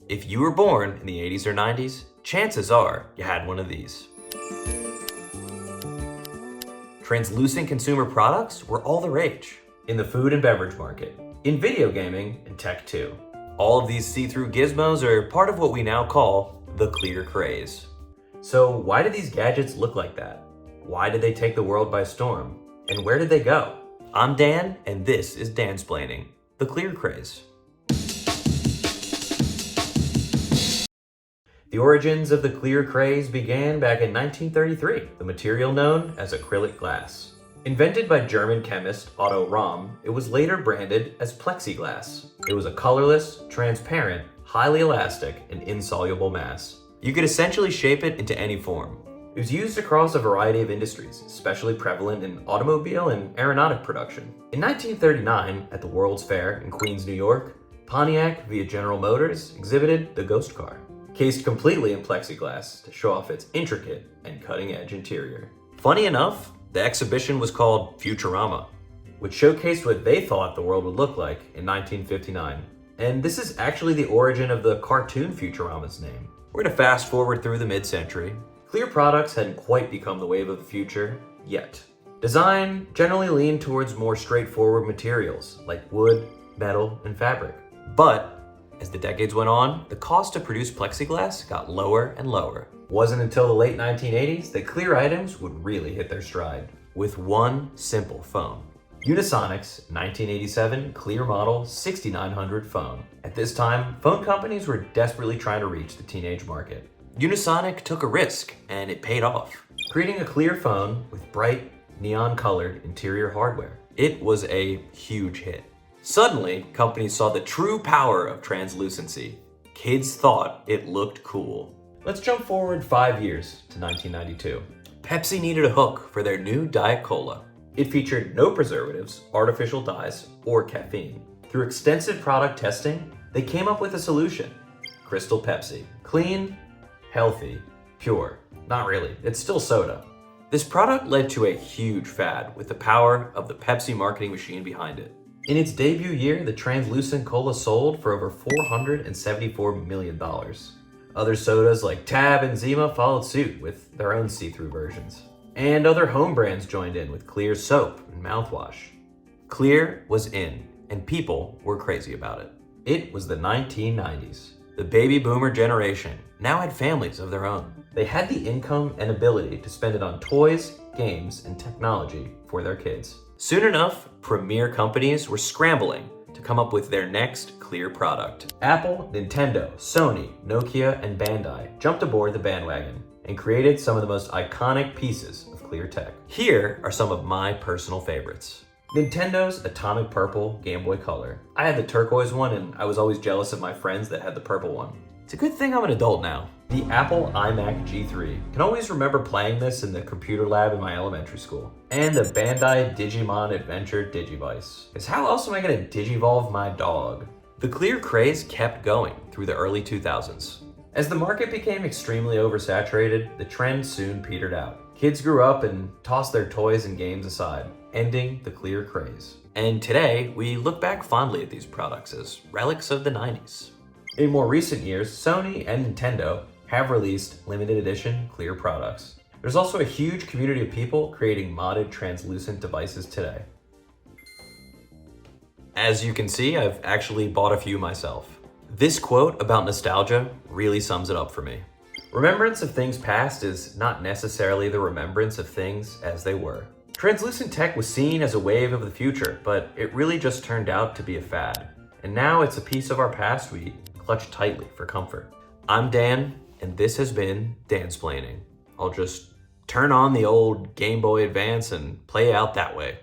If you were born in the 80s or 90s, chances are you had one of these. Translucent consumer products were all the rage in the food and beverage market, in video gaming, and tech too. All of these see-through gizmos are part of what we now call the clear craze. So why do these gadgets look like that? Why did they take the world by storm? And where did they go? I'm Dan, and this is Dansplaining the Clear Craze. The origins of the clear craze began back in 1933, the material known as acrylic glass. Invented by German chemist Otto Rahm, it was later branded as plexiglass. It was a colorless, transparent, highly elastic, and insoluble mass. You could essentially shape it into any form. It was used across a variety of industries, especially prevalent in automobile and aeronautic production. In 1939, at the World's Fair in Queens, New York, Pontiac via General Motors exhibited the Ghost Car, cased completely in plexiglass to show off its intricate and cutting-edge interior. Funny enough, the exhibition was called Futurama, which showcased what they thought the world would look like in 1959. And this is actually the origin of the cartoon Futurama's name. We're gonna fast forward through the mid-century. Clear products hadn't quite become the wave of the future yet. Design generally leaned towards more straightforward materials like wood, metal, and fabric. But as the decades went on, the cost to produce plexiglass got lower and lower. It wasn't until the late 1980s that clear items would really hit their stride with one simple phone. Unisonic's 1987 clear model 6900 phone. At this time, phone companies were desperately trying to reach the teenage market. Unisonic took a risk, and it paid off, creating a clear phone with bright, neon-colored interior hardware. It was a huge hit. Suddenly, companies saw the true power of translucency. Kids thought it looked cool. Let's jump forward 5 years to 1992. Pepsi needed a hook for their new Diet Cola. It featured no preservatives, artificial dyes, or caffeine. Through extensive product testing, they came up with a solution: Crystal Pepsi. Clean, healthy, pure. Not really, it's still soda. This product led to a huge fad with the power of the Pepsi marketing machine behind it. In its debut year, the translucent cola sold for over $474 million. Other sodas like Tab and Zima followed suit with their own see-through versions. And other home brands joined in with clear soap and mouthwash. Clear was in, and people were crazy about it. It was the 1990s. The baby boomer generation now had families of their own. They had the income and ability to spend it on toys, games, and technology for their kids. Soon enough, premier companies were scrambling to come up with their next clear product. Apple, Nintendo, Sony, Nokia, and Bandai jumped aboard the bandwagon and created some of the most iconic pieces of clear tech. Here are some of my personal favorites. Nintendo's Atomic Purple Game Boy Color. I had the turquoise one, and I was always jealous of my friends that had the purple one. It's a good thing I'm an adult now. The Apple iMac G3. Can always remember playing this in the computer lab in my elementary school. And the Bandai Digimon Adventure Digivice. Because how else am I gonna digivolve my dog? The clear craze kept going through the early 2000s. As the market became extremely oversaturated, the trend soon petered out. Kids grew up and tossed their toys and games aside, ending the clear craze. And today, we look back fondly at these products as relics of the 90s. In more recent years, Sony and Nintendo have released limited edition clear products. There's also a huge community of people creating modded translucent devices today. As you can see, I've actually bought a few myself. This quote about nostalgia really sums it up for me. Remembrance of things past is not necessarily the remembrance of things as they were. Translucent tech was seen as a wave of the future, but it really just turned out to be a fad. And now it's a piece of our past we clutch tightly for comfort. I'm Dan, and this has been Dansplaining. I'll just turn on the old Game Boy Advance and play out that way.